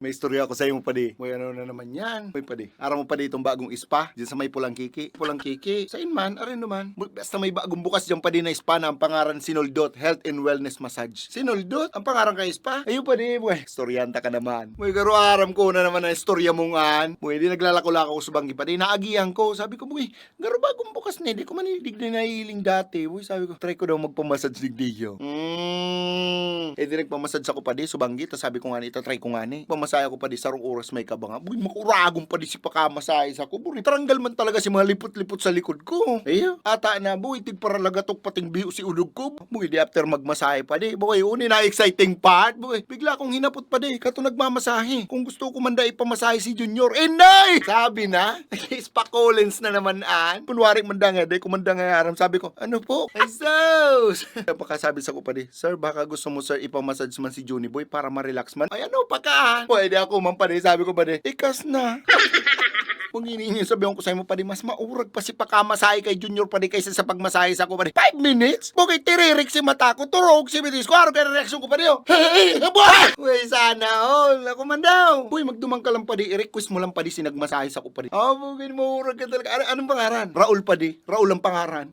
May istorya ako sa iyo pa di. May ano na naman yan. May pa di. Araw mo pa di itong bagong spa. Diyan sa may Pulang Kiki. Pulang Kiki. Sa inman, arin naman. Basta may bagong bukas dyan pa di na spa na ang pangaran Sinoldot Health and Wellness Massage. Sinoldot? Ang pangaran kay spa? Ayun pa di. Buhay, istoryanta ka naman. May garo aram ko na naman ang istorya mong an. Buhay, di naglalako-lako ko sa banggi pa di. Naagiyan ko. Sabi ko, buhay, garo bagong bukas na. Di ko manilig na nahiling dati. Buhay, sabi ko, try ko daw magpamassage digdigyo. Eh di nagpamassage ako pa di. Subanggi. Tapos sabi ko nga, itatry ko nga ni. Pamasaya ko pa di sarong oras may kabanga. Buhay, makuragong pa di si pakamasaya sa ko. Buhay, taranggal man talaga si mga lipot-lipot sa likod ko. Ayo, ata na, buhay, tigparalagatok pating biyo si ulog ko. Buhay, di after magmasahe pa di. Buhay, uni na exciting part. Buhay, bigla akong hinapot pa di. Kato nagmamasahe. Kung gusto ko manda ipamasahe si Junior. Nay! Sabi na, Spa Collins na naman an. Kunwari manda nga, di kumanda nga aram. Sabi ko, ano po? Ay, sus! Pagkasabi sa ko pa di, sir, baka gusto mo sir ipamassage man si Juni Boy para ma-relax man. Ay, ano, pagkaan? Pwede ako man pa di. Sabi ko pa di, ikas na. Kung hinihingi sabihan ko sa'yo mo pa di, mas maurag pa si pakamasahe kay Junior pa di kaysa sa pagmasahe sa ko pa di. 5 minutes? Bukit tiririk si mata ko, turog si bitis ko, araw kaya reaksyon ko pa di, oh. Hey, boy! Uy, sana all, ako man daw. Uy, magdumang ka lang pa di, i-request mo lang pa di sinagmasahe sa ko pa di. Oh, bukit maurag ka talaga. Anong pangaran? Raul pa di, Raul ang pangaran.